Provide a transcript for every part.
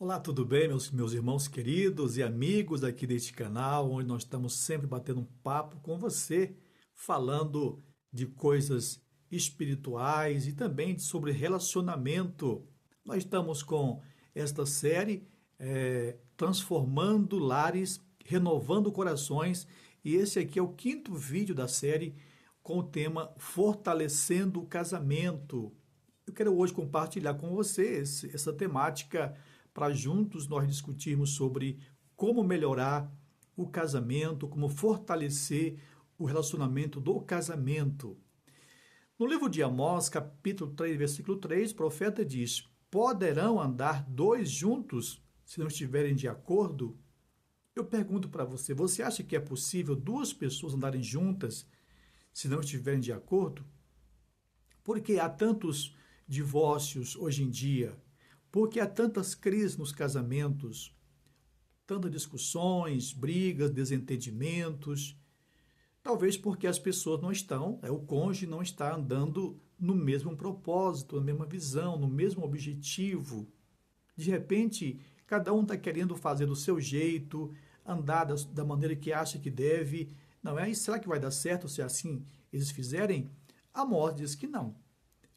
Olá, tudo bem, meus irmãos queridos e amigos aqui deste canal, onde nós estamos sempre batendo um papo com você, falando de coisas espirituais e também sobre relacionamento. Nós estamos com esta série Transformando Lares, Renovando Corações, e esse aqui é o quinto vídeo da série com o tema Fortalecendo o Casamento. Eu quero hoje compartilhar com você essa temática para juntos nós discutirmos sobre como melhorar o casamento, como fortalecer o relacionamento do casamento. No livro de Amós, capítulo 3, versículo 3, o profeta diz: Poderão andar dois juntos se não estiverem de acordo? Eu pergunto para você, você acha que é possível duas pessoas andarem juntas se não estiverem de acordo? Porque há tantos divórcios hoje em dia? Porque há tantas crises nos casamentos, tantas discussões, brigas, desentendimentos? Talvez porque as pessoas não estão, o cônjuge não está andando no mesmo propósito, na mesma visão, no mesmo objetivo. De repente, cada um está querendo fazer do seu jeito, andar da maneira que acha que deve. Não é? E será que vai dar certo se assim eles fizerem? Amós diz que não.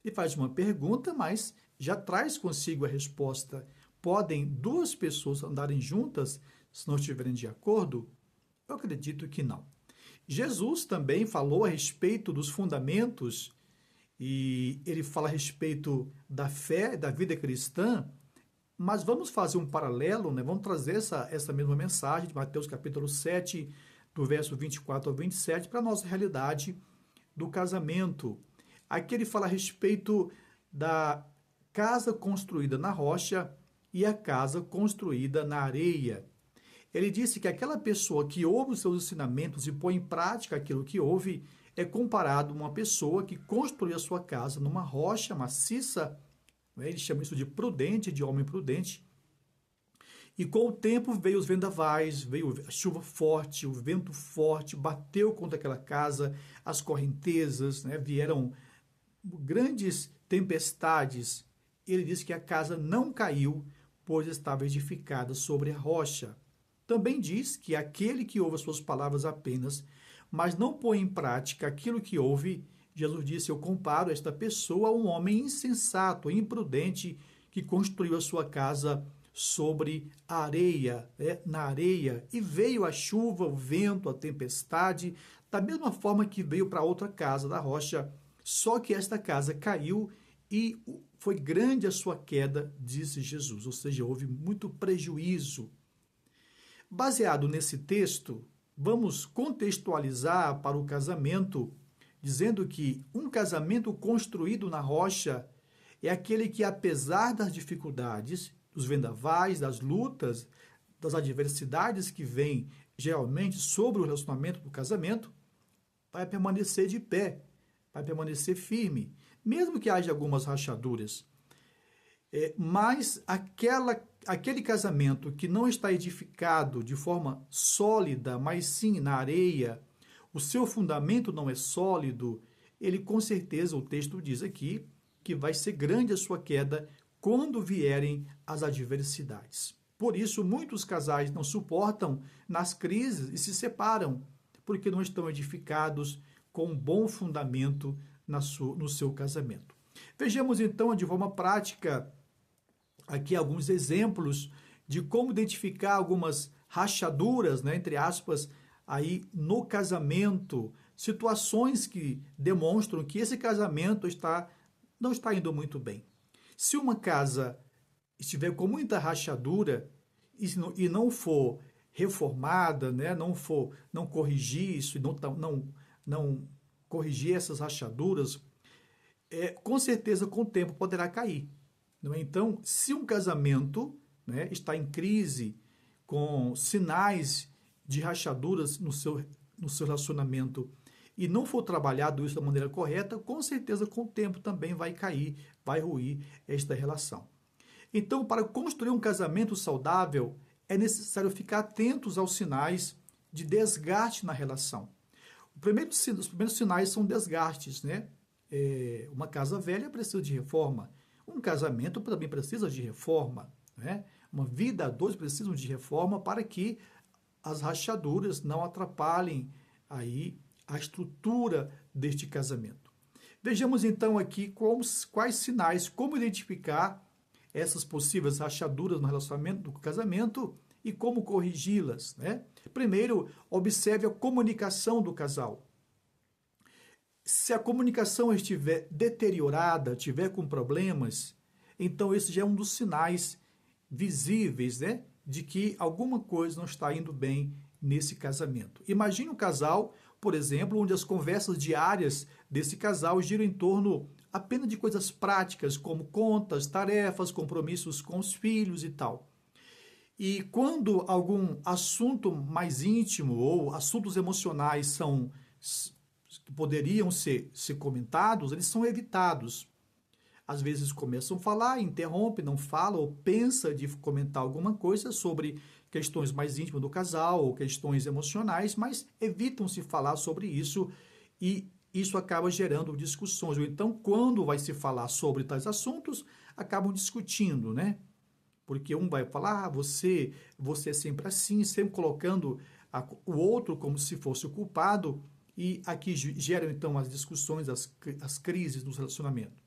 Ele faz uma pergunta, mas já traz consigo a resposta. Podem duas pessoas andarem juntas se não estiverem de acordo? Eu acredito que não. Jesus também falou a respeito dos fundamentos, e ele fala a respeito da fé, da vida cristã, mas vamos fazer um paralelo, né? Vamos trazer essa mesma mensagem de Mateus capítulo 7, do verso 24 ao 27, para a nossa realidade do casamento. Aqui ele fala a respeito da casa construída na rocha e a casa construída na areia. Ele disse que aquela pessoa que ouve os seus ensinamentos e põe em prática aquilo que ouve é comparado a uma pessoa que construiu a sua casa numa rocha maciça. Ele chama isso de prudente, de homem prudente. E com o tempo veio os vendavais, veio a chuva forte, o vento forte, bateu contra aquela casa, as correntezas, né, vieram grandes tempestades. Ele disse que a casa não caiu, pois estava edificada sobre a rocha. Também diz que aquele que ouve as suas palavras apenas, mas não põe em prática aquilo que ouve, Jesus disse: eu comparo esta pessoa a um homem insensato, imprudente, que construiu a sua casa sobre a areia, na areia, e veio a chuva, o vento, a tempestade, da mesma forma que veio para outra casa da rocha, só que esta casa caiu e foi grande a sua queda, disse Jesus, ou seja, houve muito prejuízo. Baseado nesse texto, vamos contextualizar para o casamento, dizendo que um casamento construído na rocha é aquele que, apesar das dificuldades, dos vendavais, das lutas, das adversidades que vêm geralmente sobre o relacionamento do casamento, vai permanecer de pé, vai permanecer firme, mesmo que haja algumas rachaduras. Mas aquele casamento que não está edificado de forma sólida, mas sim na areia, o seu fundamento não é sólido, ele com certeza, o texto diz aqui, que vai ser grande a sua queda quando vierem as adversidades. Por isso, muitos casais não suportam nas crises e se separam, porque não estão edificados com um bom fundamento no seu casamento. Vejamos então de forma prática aqui alguns exemplos de como identificar algumas rachaduras, né, entre aspas, aí no casamento, situações que demonstram que esse casamento não está indo muito bem. Se uma casa estiver com muita rachadura e não for reformada, né, não corrigir isso, não corrigir essas rachaduras, com certeza com o tempo poderá cair. Não é? Então, se um casamento, né, está em crise, com sinais de rachaduras no seu relacionamento, e não for trabalhado isso da maneira correta, com certeza com o tempo também vai cair, vai ruir esta relação. Então, para construir um casamento saudável, é necessário ficar atentos aos sinais de desgaste na relação. Os primeiros sinais são desgastes, né? Uma casa velha precisa de reforma, um casamento também precisa de reforma, né? uma vida a dois precisam de reforma para que as rachaduras não atrapalhem aí a estrutura deste casamento. Vejamos então aqui quais sinais, como identificar essas possíveis rachaduras no relacionamento do casamento e como corrigi-las, né? Primeiro, observe a comunicação do casal. Se a comunicação estiver deteriorada, estiver com problemas, então esse já é um dos sinais visíveis, né, de que alguma coisa não está indo bem nesse casamento. Imagine um casal, por exemplo, onde as conversas diárias desse casal giram em torno apenas de coisas práticas, como contas, tarefas, compromissos com os filhos e tal. E quando algum assunto mais íntimo ou assuntos emocionais que poderiam ser comentados, eles são evitados. Às vezes começam a falar, interrompe, não fala ou pensa de comentar alguma coisa sobre questões mais íntimas do casal ou questões emocionais, mas evitam-se falar sobre isso e isso acaba gerando discussões. Ou então, quando vai se falar sobre tais assuntos, acabam discutindo, né? Porque um vai falar, você é sempre assim, sempre colocando o outro como se fosse o culpado, e aqui geram então as discussões, as crises nos relacionamentos.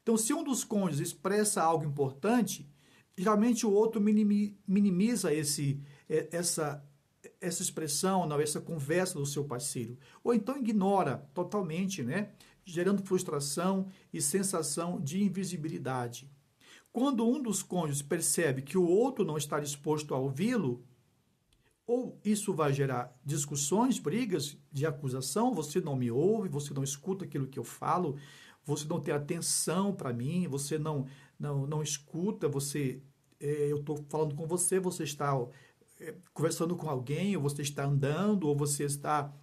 Então, se um dos cônjuges expressa algo importante, geralmente o outro minimiza essa expressão, não, essa conversa do seu parceiro. Ou então ignora totalmente, né? Gerando frustração e sensação de invisibilidade. Quando um dos cônjuges percebe que o outro não está disposto a ouvi-lo, ou isso vai gerar discussões, brigas de acusação, você não me ouve, você não escuta aquilo que eu falo, você não tem atenção para mim, você não escuta, eu estou falando com você, você está conversando com alguém, ou você está andando, ou você está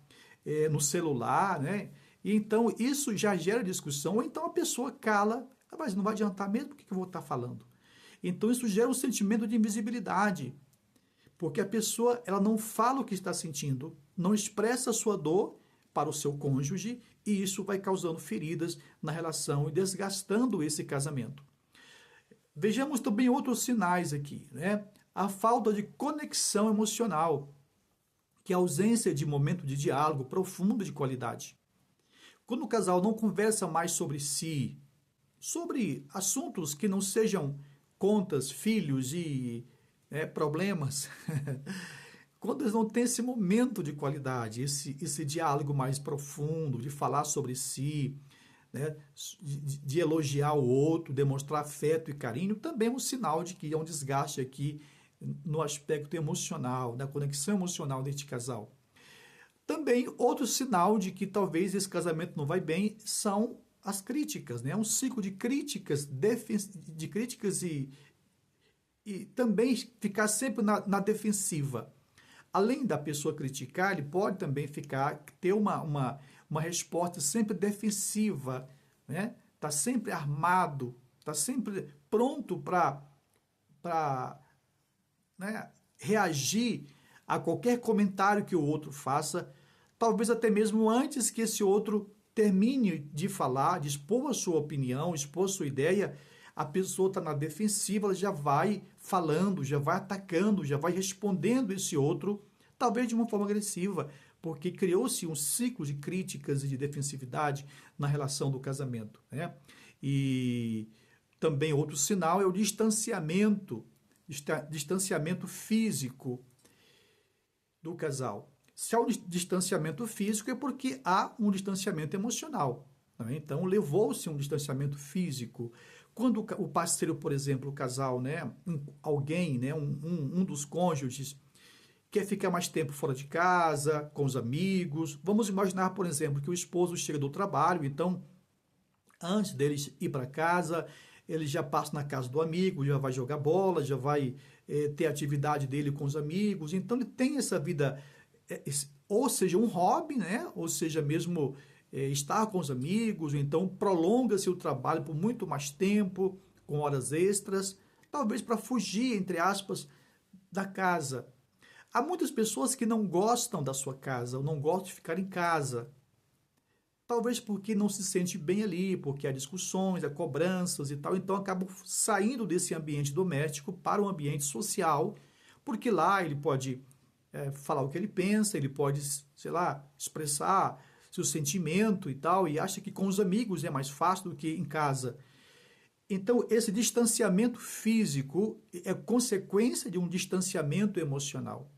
no celular, né? E então isso já gera discussão, ou então a pessoa cala, mas não vai adiantar mesmo, o que eu vou estar falando? Então isso gera um sentimento de invisibilidade, porque a pessoa ela não fala o que está sentindo, não expressa a sua dor para o seu cônjuge, e isso vai causando feridas na relação e desgastando esse casamento. Vejamos também outros sinais aqui, né? A falta de conexão emocional, que é a ausência de momento de diálogo profundo de qualidade. Quando o casal não conversa mais sobre si, sobre assuntos que não sejam contas, filhos e problemas, quando eles não têm esse momento de qualidade, esse diálogo mais profundo, de falar sobre si, né, de elogiar o outro, demonstrar afeto e carinho, também é um sinal de que há um desgaste aqui no aspecto emocional, na conexão emocional deste casal. Também outro sinal de que talvez esse casamento não vai bem são as críticas, né? Um ciclo de críticas, e também ficar sempre na defensiva. Além da pessoa criticar, ele pode também ter uma resposta sempre defensiva, né? Tá sempre armado, tá sempre pronto para né, reagir a qualquer comentário que o outro faça, talvez até mesmo antes que esse outro termine de falar, de expor a sua opinião, expor a sua ideia, a pessoa está na defensiva, ela já vai falando, já vai atacando, já vai respondendo esse outro, talvez de uma forma agressiva, porque criou-se um ciclo de críticas e de defensividade na relação do casamento, né? E também outro sinal é o distanciamento físico do casal. Se há um distanciamento físico é porque há um distanciamento emocional, né? Então levou-se um distanciamento físico. Quando o parceiro, por exemplo, o casal, né, alguém, né, um dos cônjuges, quer ficar mais tempo fora de casa, com os amigos, vamos imaginar, por exemplo, que o esposo chega do trabalho, então, antes deles ir para casa, ele já passa na casa do amigo, já vai jogar bola, já vai ter a atividade dele com os amigos, então ele tem essa vida, ou seja, um hobby, né, ou seja, mesmo estar com os amigos, então prolonga-se o trabalho por muito mais tempo, com horas extras, talvez para fugir, entre aspas, da casa. Há muitas pessoas que não gostam da sua casa, ou não gostam de ficar em casa. talvez porque não se sente bem ali, porque há discussões, há cobranças e tal, então acaba saindo desse ambiente doméstico para um ambiente social, porque lá ele pode falar o que ele pensa, ele pode, sei lá, expressar seu sentimento e tal, e acha que com os amigos é mais fácil do que em casa. Então, esse distanciamento físico é consequência de um distanciamento emocional.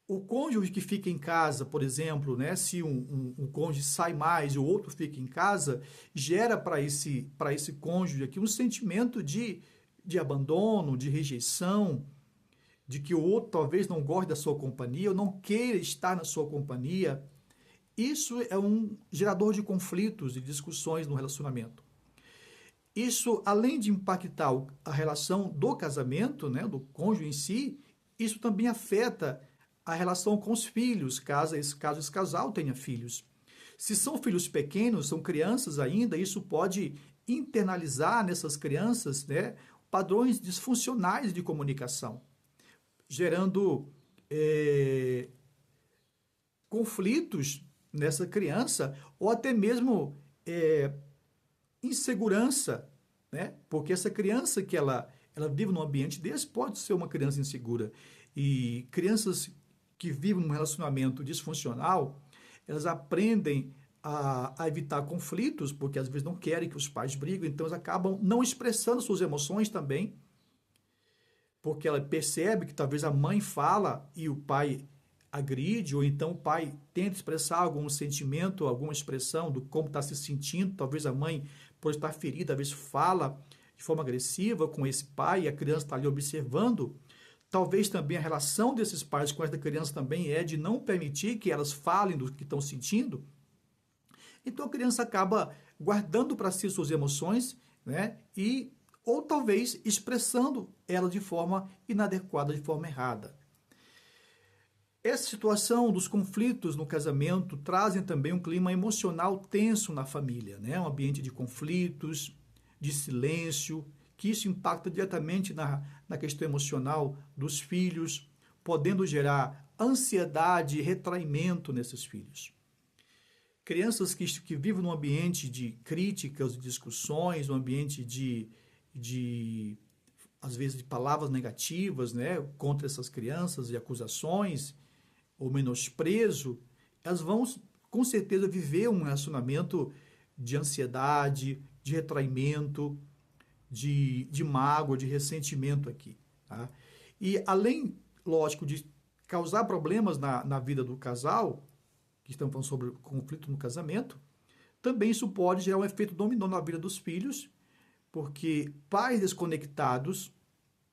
O cônjuge que fica em casa, por exemplo, né, se um cônjuge sai mais e o outro fica em casa, gera para esse cônjuge aqui um sentimento de abandono, de rejeição, de que o outro talvez não goste da sua companhia ou não queira estar na sua companhia. Isso é um gerador de conflitos e discussões no relacionamento. Isso, além de impactar a relação do casamento, né, do cônjuge em si, isso também afeta a relação com os filhos, caso esse casal tenha filhos. Se são filhos pequenos, são crianças ainda, isso pode internalizar nessas crianças, né, padrões disfuncionais de comunicação, gerando conflitos nessa criança ou até mesmo insegurança, né? Porque essa criança que ela vive num ambiente desse pode ser uma criança insegura. E crianças que vivem num relacionamento disfuncional, elas aprendem a evitar conflitos, porque às vezes não querem que os pais briguem, então elas acabam não expressando suas emoções também, porque ela percebe que talvez a mãe fala e o pai agride, ou então o pai tenta expressar algum sentimento, alguma expressão do como está se sentindo, talvez a mãe, por estar ferida, às vezes fala de forma agressiva com esse pai, e a criança está ali observando. Talvez também a relação desses pais com essa criança também é de não permitir que elas falem do que estão sentindo. Então a criança acaba guardando para si suas emoções, né? Ou talvez expressando ela de forma inadequada, de forma errada. Essa situação dos conflitos no casamento trazem também um clima emocional tenso na família, né? Um ambiente de conflitos, de silêncio, que isso impacta diretamente na questão emocional dos filhos, podendo gerar ansiedade e retraimento nesses filhos. Crianças que vivem num ambiente de críticas, de discussões, um ambiente às vezes, de palavras negativas, né, contra essas crianças e acusações, ou menosprezo, elas vão com certeza viver um relacionamento de ansiedade, de retraimento, de mágoa, de ressentimento aqui. Tá? E além, lógico, de causar problemas na vida do casal, que estamos falando sobre conflito no casamento, também isso pode gerar um efeito dominó na vida dos filhos, porque pais desconectados,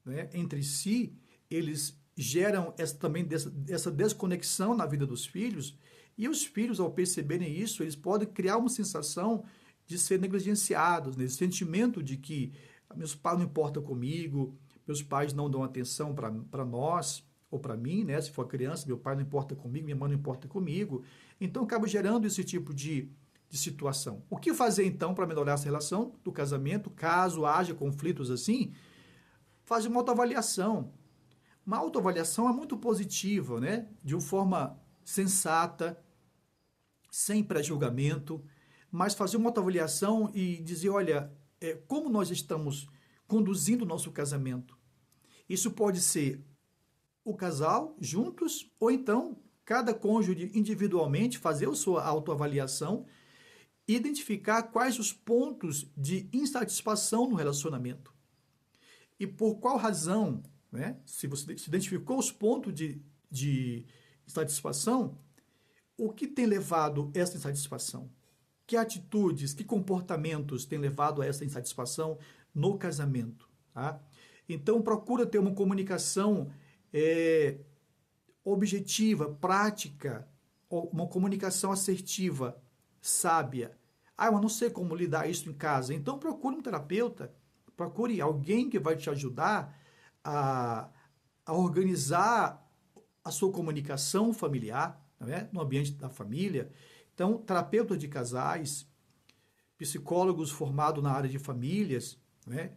né, entre si, eles geram também essa desconexão na vida dos filhos, e os filhos, ao perceberem isso, eles podem criar uma sensação de ser negligenciados, né? Esse sentimento de que meus pais não importam comigo, meus pais não dão atenção para nós, ou para mim, né? Se for criança, meu pai não importa comigo, minha mãe não importa comigo. Então, acaba gerando esse tipo de situação. O que fazer, então, para melhorar essa relação do casamento, caso haja conflitos assim? Fazer uma autoavaliação. Uma autoavaliação é muito positiva, né? De uma forma sensata, sem pré-julgamento, mas fazer uma autoavaliação e dizer, olha, como nós estamos conduzindo o nosso casamento. Isso pode ser o casal juntos, ou então cada cônjuge individualmente fazer a sua autoavaliação e identificar quais os pontos de insatisfação no relacionamento. E por qual razão, né? Se você se identificou os pontos de insatisfação, o que tem levado a essa insatisfação? Que atitudes, que comportamentos têm levado a essa insatisfação no casamento? Tá? Então, procura ter uma comunicação objetiva, prática, uma comunicação assertiva, sábia. Ah, eu não sei como lidar isso em casa. Então, procure um terapeuta, procure alguém que vai te ajudar a organizar a sua comunicação familiar, né, no ambiente da família. Então, terapeutas de casais, psicólogos formados na área de famílias, né?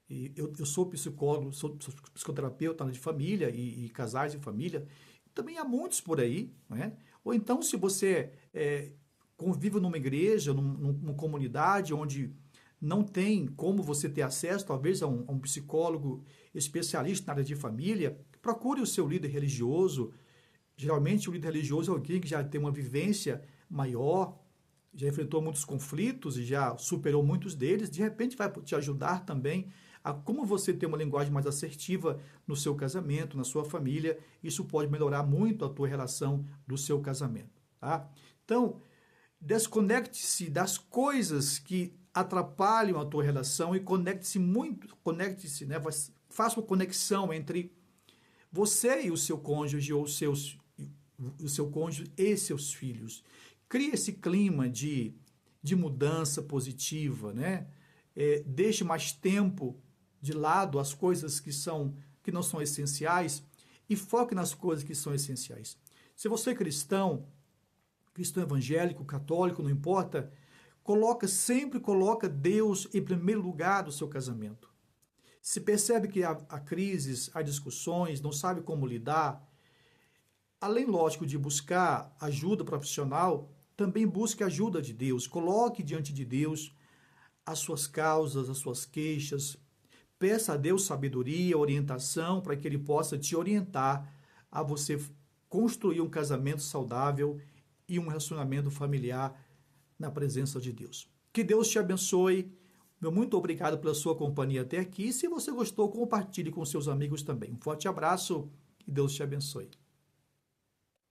E eu sou psicólogo, sou psicoterapeuta na área de família e casais de família. Também há muitos por aí, né? Ou então, se você convive numa igreja, numa comunidade onde não tem como você ter acesso, talvez, a um psicólogo especialista na área de família, procure o seu líder religioso. Geralmente, o líder religioso é alguém que já tem uma vivência maior, já enfrentou muitos conflitos e já superou muitos deles. De repente, vai te ajudar também a como você ter uma linguagem mais assertiva no seu casamento, na sua família. Isso pode melhorar muito a tua relação do seu casamento, tá? Então, desconecte-se das coisas que atrapalham a tua relação e conecte-se, né? Faça uma conexão entre você e o seu cônjuge ou o seu cônjuge e seus filhos. Crie esse clima de mudança positiva, né? Deixe mais tempo de lado as coisas que não são essenciais e foque nas coisas que são essenciais. Se você é cristão evangélico, católico, não importa, sempre coloca Deus em primeiro lugar do seu casamento. Se percebe que há crises, há discussões, não sabe como lidar, além, lógico, de buscar ajuda profissional, também busque a ajuda de Deus. Coloque diante de Deus as suas causas, as suas queixas. Peça a Deus sabedoria, orientação, para que Ele possa te orientar a você construir um casamento saudável e um relacionamento familiar na presença de Deus. Que Deus te abençoe. Meu muito obrigado pela sua companhia até aqui. Se você gostou, compartilhe com seus amigos também. Um forte abraço e Deus te abençoe.